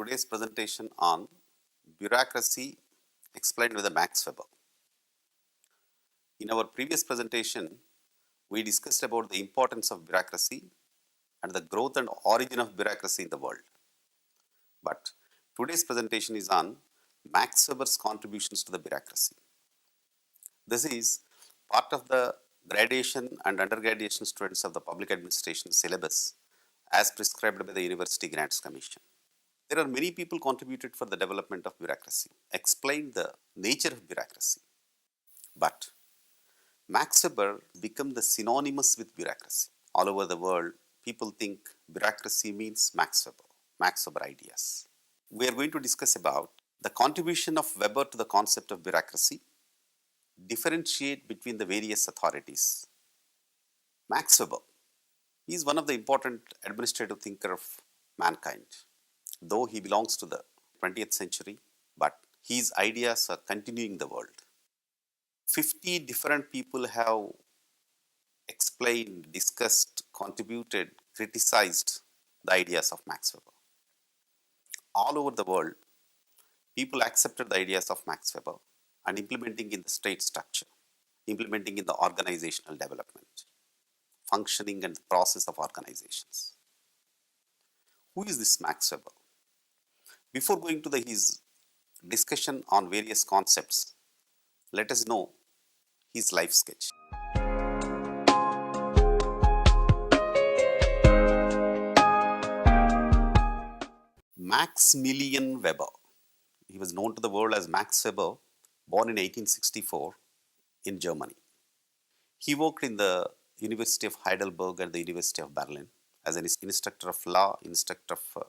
today's presentation on bureaucracy explained with a Max Weber. In our previous presentation, we discussed about the importance of bureaucracy and the growth and origin of bureaucracy in the world. But today's presentation is on Max Weber's contributions to the bureaucracy. This is part of the graduation and undergraduation students of the public administration syllabus as prescribed by the University Grants Commission. There are many people contributed for the development of bureaucracy, explained the nature of bureaucracy. But Max Weber became the synonymous with bureaucracy. All over the world, people think bureaucracy means Max Weber ideas. We are going to discuss about the contribution of Weber to the concept of bureaucracy, differentiate between the various authorities. Max Weber is one of the important administrative thinker of mankind. Though he belongs to the 20th century, but his ideas are continuing the world. 50 different people have explained, discussed, contributed, criticized the ideas of Max Weber. All over the world, people accepted the ideas of Max Weber and implementing in the state structure, implementing in the organizational development, functioning and the process of organizations. Who is this Max Weber? Before going to his discussion on various concepts, let us know his life sketch. Maximilian Weber. He was known to the world as Max Weber, born in 1864 in Germany. He worked in the University of Heidelberg and the University of Berlin as an instructor of law, instructor of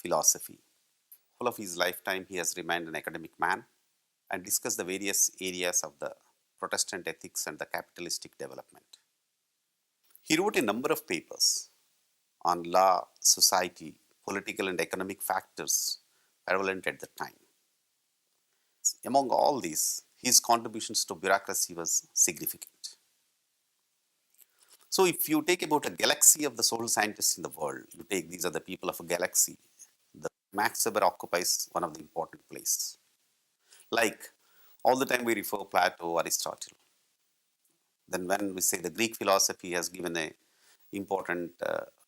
philosophy. Whole of his lifetime, he has remained an academic man and discussed the various areas of the Protestant ethics and the capitalistic development. He wrote a number of papers on law, society, political and economic factors prevalent at the time. Among all these, his contributions to bureaucracy was significant. So if you take about a galaxy of the social scientists in the world, you take these are the people of a galaxy, Max Weber occupies one of the important place. Like all the time we refer Plato, Aristotle. Then when we say the Greek philosophy has given a important,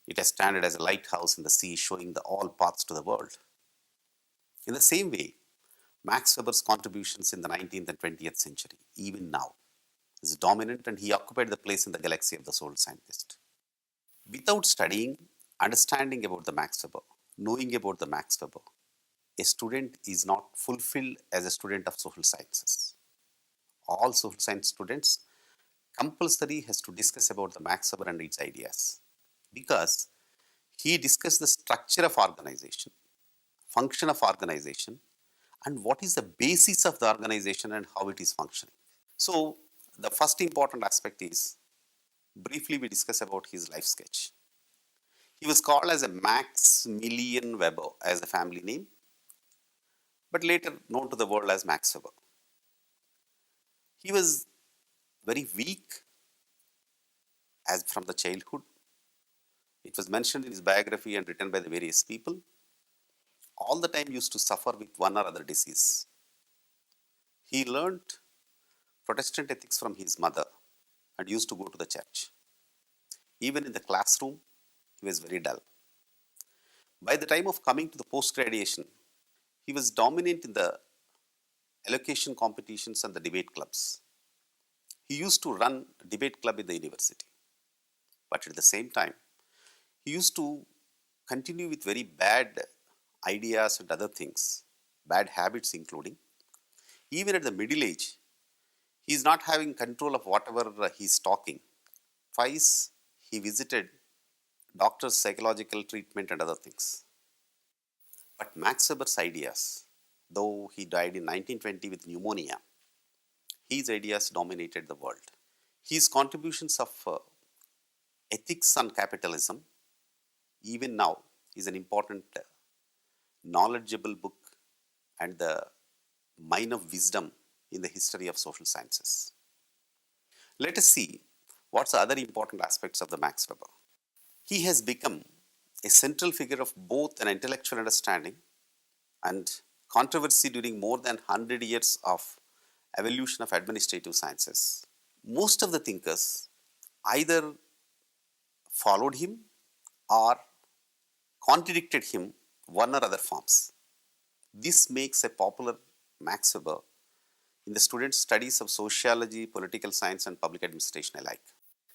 it has standed as a lighthouse in the sea showing the all paths to the world. In the same way, Max Weber's contributions in the 19th and 20th century, even now, is dominant and he occupied the place in the galaxy of the social scientist. Without studying, understanding about the Max Weber, knowing about the Max Weber, a student is not fulfilled as a student of social sciences. All social science students compulsory has to discuss about the Max Weber and its ideas because he discussed the structure of organization, function of organization, and what is the basis of the organization and how it is functioning. So the first important aspect is briefly we discuss about his life sketch. He was called as a Maximilian Weber as a family name, but later known to the world as Max Weber. He was very weak as from the childhood. It was mentioned in his biography and written by the various people. All the time used to suffer with one or other disease. He learnt Protestant ethics from his mother and used to go to the church. Even in the classroom, he was very dull. By the time of coming to the post-graduation, he was dominant in the elocution competitions and the debate clubs. He used to run a debate club in the university. But at the same time, he used to continue with very bad ideas and other things, bad habits including. Even at the middle age, he is not having control of whatever he is talking. Twice he visited doctor's psychological treatment and other things. But Max Weber's ideas, though he died in 1920 with pneumonia, his ideas dominated the world. His contributions of ethics on capitalism, even now, is an important knowledgeable book and the mine of wisdom in the history of social sciences. Let us see what's the other important aspects of the Max Weber. He has become a central figure of both an intellectual understanding and controversy during more than 100 years of evolution of administrative sciences. Most of the thinkers either followed him or contradicted him one or other forms. This makes a popular Max Weber in the student studies of sociology, political science, and public administration alike.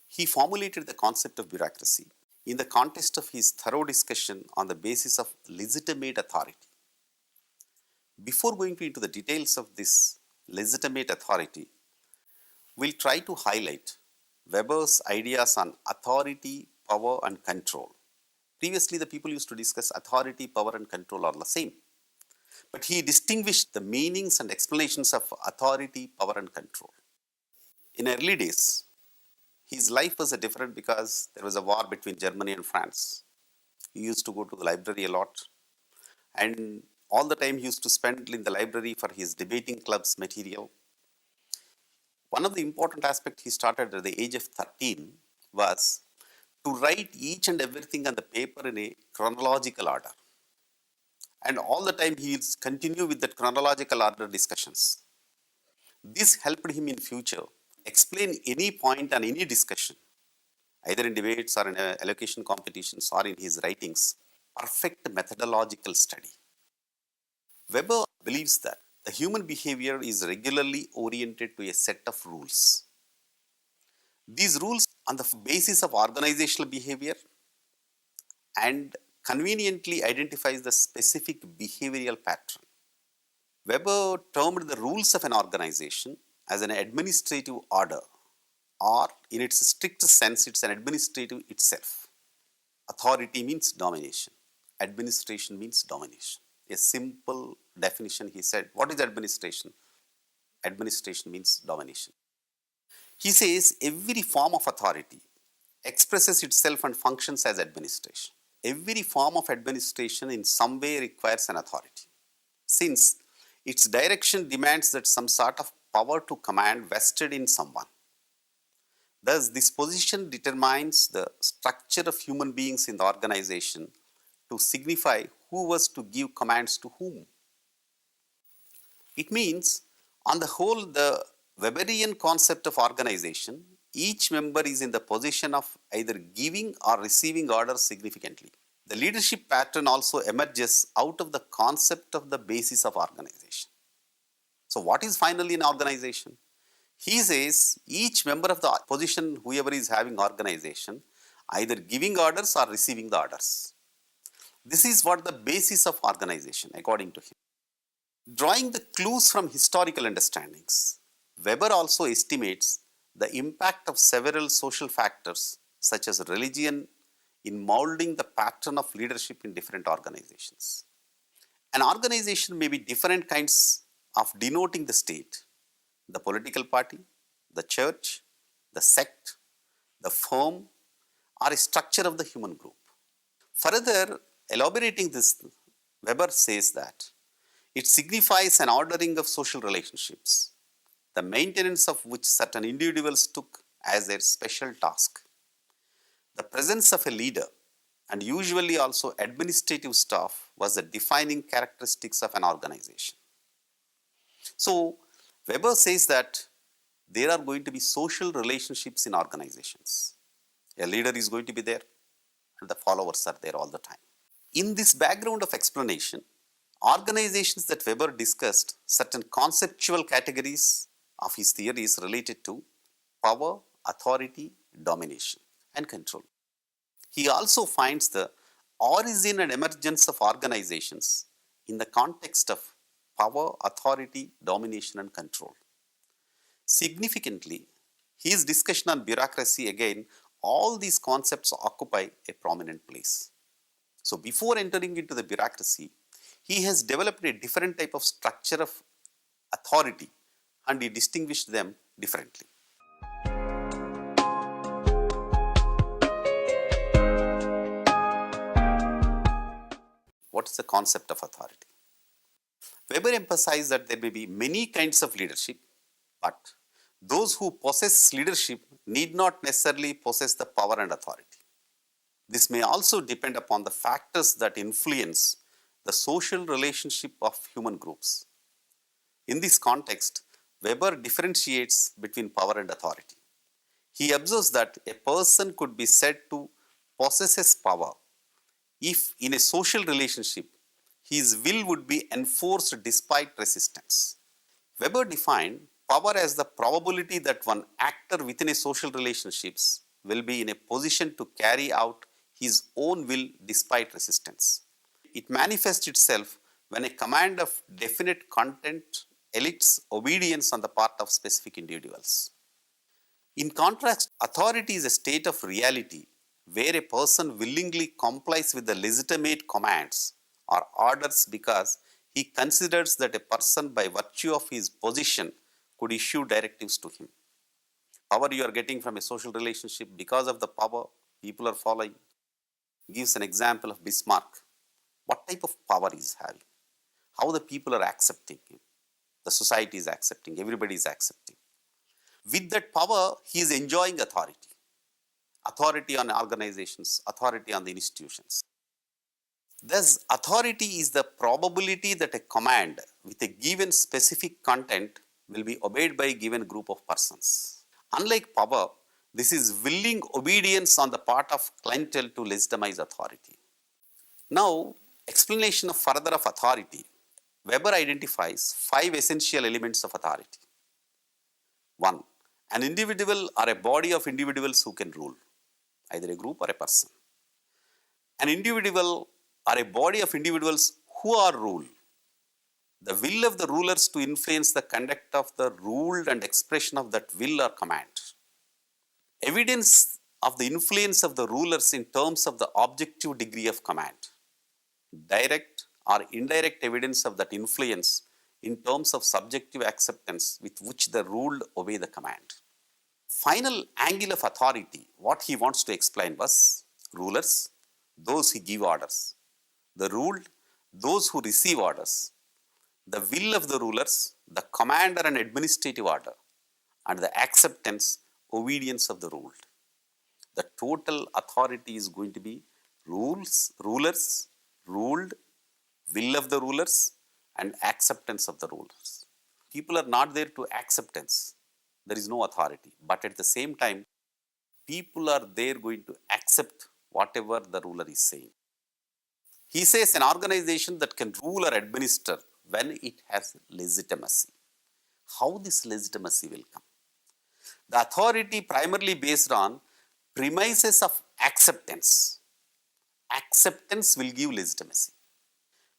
He formulated the concept of bureaucracy in the context of his thorough discussion on the basis of legitimate authority. Before going into the details of this legitimate authority, we'll try to highlight Weber's ideas on authority, power, and control. Previously, the people used to discuss authority, power, and control are the same. But he distinguished the meanings and explanations of authority, power, and control. In early days, his life was different because there was a war between Germany and France. He used to go to the library a lot, and all the time he used to spend in the library for his debating club's material. One of the important aspects he started at the age of 13 was to write each and everything on the paper in a chronological order. And all the time he will continue with that chronological order discussions. This helped him in future explain any point on any discussion, either in debates or in allocation competitions or in his writings, perfect methodological study. Weber believes that the human behavior is regularly oriented to a set of rules. These rules on the basis of organizational behavior and conveniently identifies the specific behavioral pattern. Weber termed the rules of an organization as an administrative order, or in its strict sense, it's an administrative itself. Authority means domination. Administration means domination. A simple definition, he said. What is administration? Administration means domination. He says every form of authority expresses itself and functions as administration. Every form of administration in some way requires an authority, since its direction demands that some sort of power to command vested in someone. Thus, this position determines the structure of human beings in the organization to signify who was to give commands to whom. It means, on the whole, the Weberian concept of organization, each member is in the position of either giving or receiving orders significantly. The leadership pattern also emerges out of the concept of the basis of organization. So what is finally an organization? He says each member of the position, whoever is having organization, either giving orders or receiving the orders. This is what the basis of organization, according to him. Drawing the clues from historical understandings, Weber also estimates the impact of several social factors such as religion in molding the pattern of leadership in different organizations. An organization may be different kinds of denoting the state, the political party, the church, the sect, the firm, or a structure of the human group. Further elaborating this, Weber says that it signifies an ordering of social relationships, the maintenance of which certain individuals took as their special task. The presence of a leader and usually also administrative staff was the defining characteristics of an organization. So, Weber says that there are going to be social relationships in organizations. A leader is going to be there and the followers are there all the time. In this background of explanation, organizations that Weber discussed certain conceptual categories of his theories related to power, authority, domination, and control. He also finds the origin and emergence of organizations in the context of power, authority, domination, and control. Significantly, his discussion on bureaucracy, again, all these concepts occupy a prominent place. So before entering into the bureaucracy, he has developed a different type of structure of authority and he distinguished them differently. What is the concept of authority? Weber emphasized that there may be many kinds of leadership, but those who possess leadership need not necessarily possess the power and authority. This may also depend upon the factors that influence the social relationship of human groups. In this context, Weber differentiates between power and authority. He observes that a person could be said to possess power if, in a social relationship, his will would be enforced despite resistance. Weber defined power as the probability that one actor within a social relationships will be in a position to carry out his own will despite resistance. It manifests itself when a command of definite content elicits obedience on the part of specific individuals. In contrast, authority is a state of reality where a person willingly complies with the legitimate commands or orders because he considers that a person, by virtue of his position, could issue directives to him. Power you are getting from a social relationship because of the power people are following. Gives an example of Bismarck. What type of power he is having? How the people are accepting him? The society is accepting, everybody is accepting. With that power, he is enjoying authority. Authority on organizations, authority on the institutions. Thus, authority is the probability that a command with a given specific content will be obeyed by a given group of persons. Unlike power, this is willing obedience on the part of clientele to legitimize authority. Now, explanation of further of authority. Weber identifies 5 essential elements of authority. 1. An individual or a body of individuals who can rule, either a group or a person. An individual or a body of individuals who are ruled. The will of the rulers to influence the conduct of the ruled and expression of that will or command. Evidence of the influence of the rulers in terms of the objective degree of command. Direct or indirect evidence of that influence in terms of subjective acceptance with which the ruled obey the command. Final angle of authority, what he wants to explain was rulers, those who give orders. The ruled, those who receive orders. The will of the rulers, the commander and administrative order, and the acceptance, obedience of the ruled. The total authority is going to be rulers, ruled, will of the rulers, and acceptance of the rulers. People are not there to acceptance. There is no authority. But at the same time, people are there going to accept whatever the ruler is saying. He says an organization that can rule or administer when it has legitimacy. How this legitimacy will come? The authority primarily based on premises of acceptance. Acceptance will give legitimacy.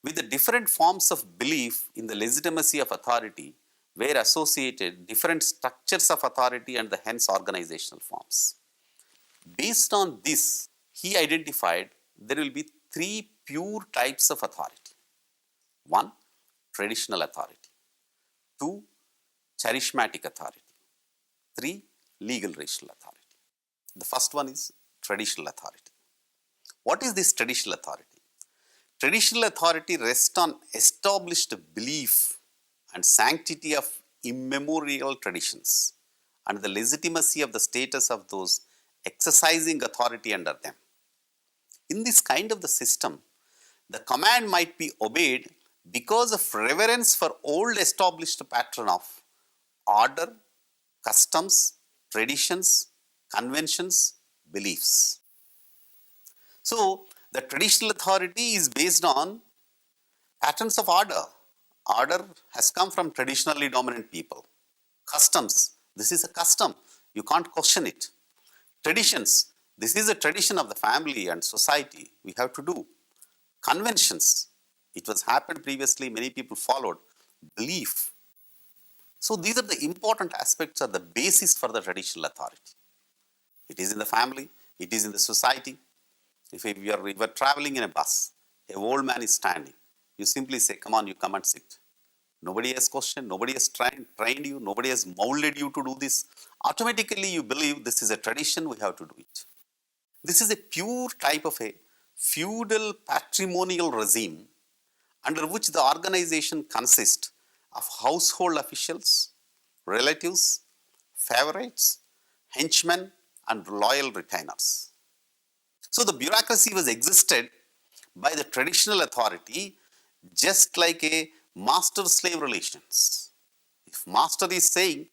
With the different forms of belief in the legitimacy of authority were associated different structures of authority and the hence organizational forms. Based on this, he identified there will be 3 pure types of authority. 1. Traditional authority. 2. Charismatic authority. 3. Legal rational authority. The first one is traditional authority. What is this traditional authority? Traditional authority rests on established belief and sanctity of immemorial traditions and the legitimacy of the status of those exercising authority under them. In this kind of the system, the command might be obeyed because of reverence for old established pattern of order, customs, traditions, conventions, beliefs. So, the traditional authority is based on patterns of order. Order has come from traditionally dominant people. Customs, this is a custom. You can't question it. Traditions, this is a tradition of the family and society. We have to do. Conventions, it was happened previously, many people followed. Belief. So these are the important aspects of the basis for the traditional authority. It is in the family, it is in the society. If you are traveling in a bus, a old man is standing. You simply say, come on, you come and sit. Nobody has questioned, nobody has trained you, nobody has molded you to do this. Automatically you believe this is a tradition, we have to do it. This is a pure type of a feudal patrimonial regime under which the organization consists of household officials, relatives, favorites, henchmen, and loyal retainers. So the bureaucracy was existed by the traditional authority just like a master-slave relations. If master is saying,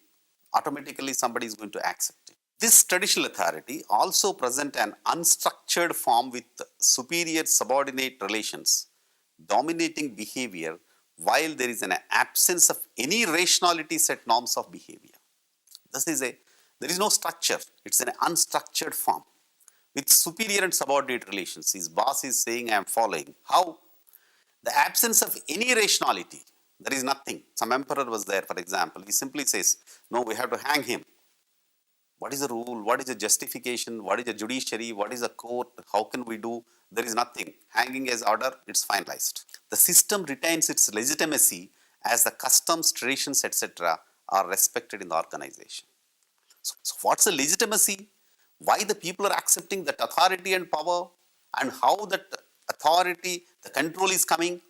automatically somebody is going to accept it. This traditional authority also present an unstructured form with superior subordinate relations, dominating behavior while there is an absence of any rationality set norms of behavior. There is no structure, it's an unstructured form with superior and subordinate relations. His boss is saying, I am following. How? The absence of any rationality. There is nothing. Some emperor was there, for example. He simply says, no, we have to hang him. What is the rule? What is the justification? What is the judiciary? What is the court? How can we do? There is nothing. Hanging as order, it's finalized. The system retains its legitimacy as the customs, traditions, etc. are respected in the organization. So what's the legitimacy? Why the people are accepting that authority and power, and how that authority, the control is coming?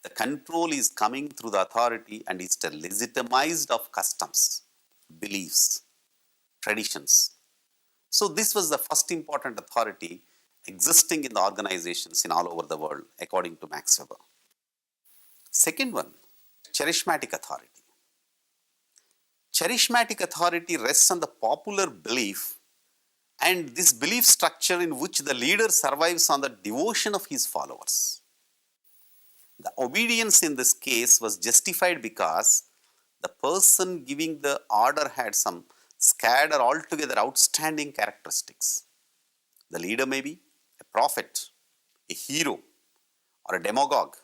The control is coming through the authority and is legitimized of customs, beliefs, traditions. So this was the first important authority existing in the organizations in all over the world, according to Max Weber. Second one, charismatic authority. Charismatic authority rests on the popular belief and this belief structure in which the leader survives on the devotion of his followers. The obedience in this case was justified because the person giving the order had some scared or altogether outstanding characteristics. The leader may be a prophet, a hero, or a demagogue,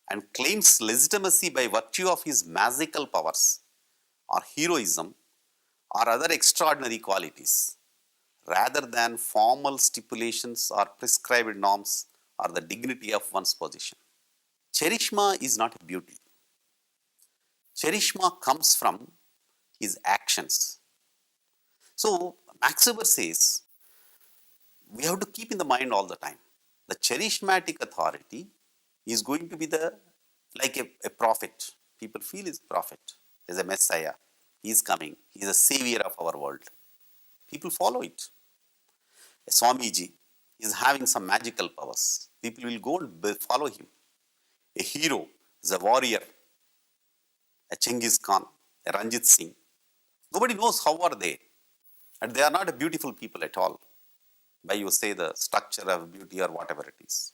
and claims legitimacy by virtue of his magical powers, or heroism, or other extraordinary qualities, rather than formal stipulations or prescribed norms or the dignity of one's position. Charisma is not a beauty. Charisma comes from his actions. So Max Weber says, we have to keep in the mind all the time. The charismatic authority is going to be like a prophet. People feel he's a prophet, he's a messiah, he's coming, he's a savior of our world. People follow it. A Swamiji is having some magical powers. People will go and follow him. A hero is a warrior, a Chengiz Khan, a Ranjit Singh. Nobody knows how are they. And they are not a beautiful people at all, by you say the structure of beauty or whatever it is.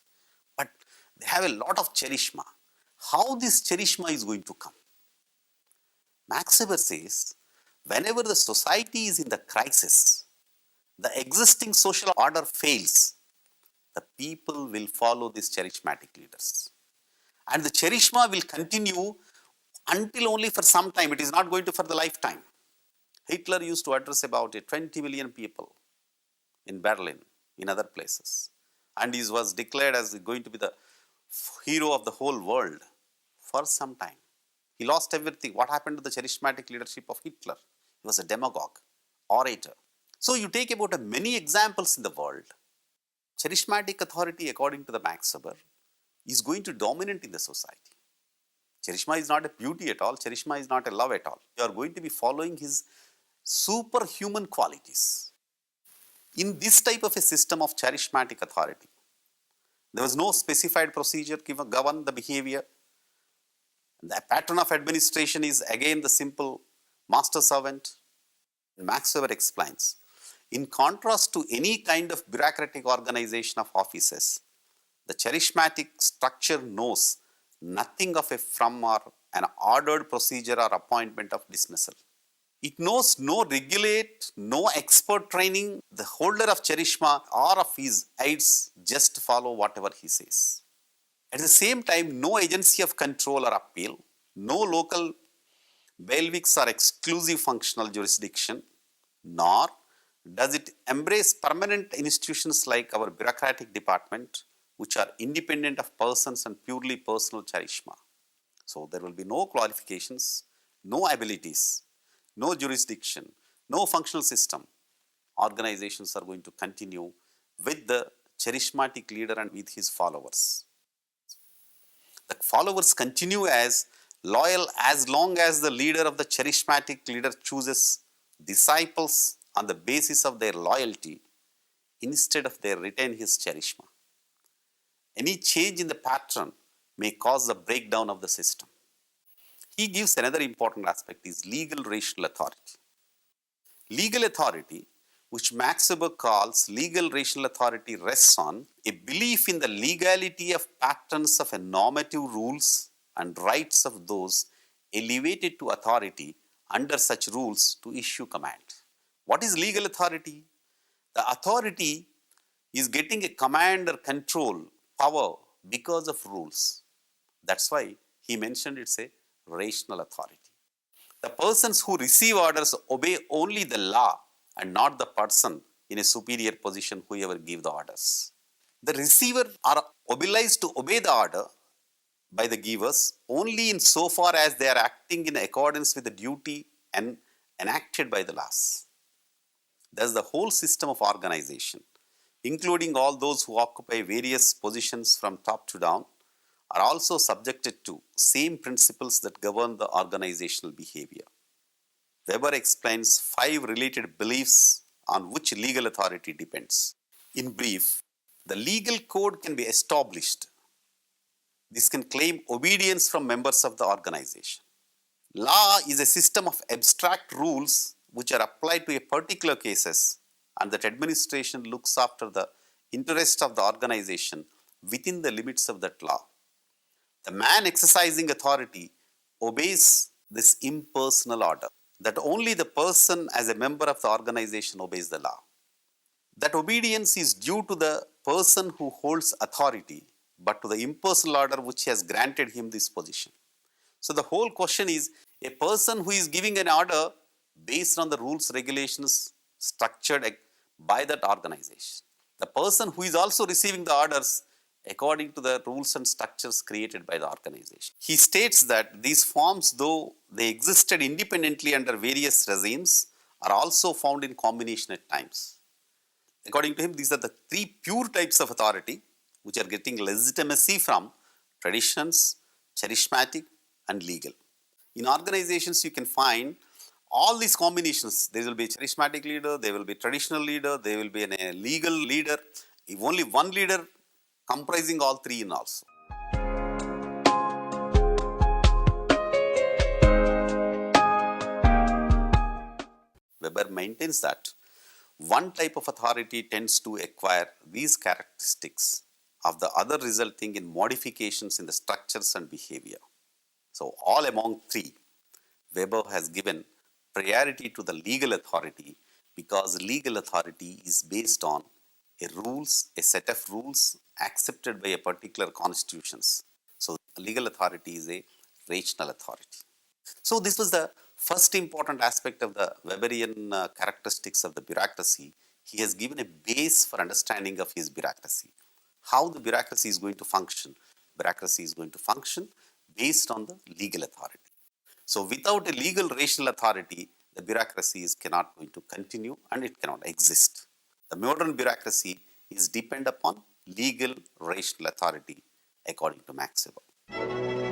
But they have a lot of charisma. How this charisma is going to come? Max Weber says, whenever the society is in the crisis, the existing social order fails, the people will follow these charismatic leaders. And the charisma will continue until only for some time. It is not going to for the lifetime. Hitler used to address about 20 million people in Berlin, in other places. And he was declared as going to be the hero of the whole world for some time. He lost everything. What happened to the charismatic leadership of Hitler? He was a demagogue, orator. So you take about many examples in the world. Charismatic authority, according to the Max Weber, is going to dominate in the society. Charisma is not a beauty at all. Charisma is not a love at all. You are going to be following his superhuman qualities. In this type of a system of charismatic authority, there was no specified procedure govern the behavior. The pattern of administration is again the simple master servant. Max Weber explains, in contrast to any kind of bureaucratic organization of offices, the charismatic structure knows nothing of a from or an ordered procedure or appointment of dismissal. It knows no regulate, no expert training. The holder of charisma or of his aides just follow whatever he says. At the same time, no agency of control or appeal, no local bailiwicks or exclusive functional jurisdiction, nor does it embrace permanent institutions like our bureaucratic department, which are independent of persons and purely personal charisma. So there will be no qualifications, no abilities, no jurisdiction, no functional system. Organizations are going to continue with the charismatic leader and with his followers. The followers continue as loyal as long as the leader of the charismatic leader chooses disciples on the basis of their loyalty instead of their retain his charisma. Any change in the pattern may cause the breakdown of the system. He gives another important aspect is legal rational authority. Legal authority, which Max Weber calls legal rational authority, rests on a belief in the legality of patterns of normative rules and rights of those elevated to authority under such rules to issue command. What is legal authority? The authority is getting a command or control power because of rules. That's why he mentioned it's a rational authority. The persons who receive orders obey only the law and not the person in a superior position whoever give the orders. The receiver are obliged to obey the order by the givers only in so far as they are acting in accordance with the duty and enacted by the laws. Thus the whole system of organization, including all those who occupy various positions from top to down, are also subjected to same principles that govern the organizational behavior. Weber explains 5 related beliefs on which legal authority depends. In brief, the legal code can be established. This can claim obedience from members of the organization. Law is a system of abstract rules which are applied to a particular cases, and that administration looks after the interest of the organization within the limits of that law. The man exercising authority obeys this impersonal order, that only the person as a member of the organization obeys the law. That obedience is due to the person who holds authority, but to the impersonal order which has granted him this position. So the whole question is a person who is giving an order based on the rules, regulations structured by that organization. The person who is also receiving the orders according to the rules and structures created by the organization. He states that these forms, though they existed independently under various regimes, are also found in combination at times. According to him, these are the 3 pure types of authority which are getting legitimacy from traditions, charismatic, and legal. In organizations, you can find all these combinations. There will be a charismatic leader, there will be a traditional leader, there will be a legal leader. If only one leader comprising all 3 in also. Weber maintains that one type of authority tends to acquire these characteristics of the other, resulting in modifications in the structures and behavior. So all among 3, Weber has given priority to the legal authority because legal authority is based on a set of rules accepted by a particular constitutions. So legal authority is a rational authority. So this was the first important aspect of the Weberian characteristics of the bureaucracy. He has given a base for understanding of his bureaucracy. How the bureaucracy is going to function. Bureaucracy is going to function based on the legal authority. So without a legal rational authority, the bureaucracy is cannot going to continue and it cannot exist. The modern bureaucracy is depend upon legal rational authority according to Max Weber.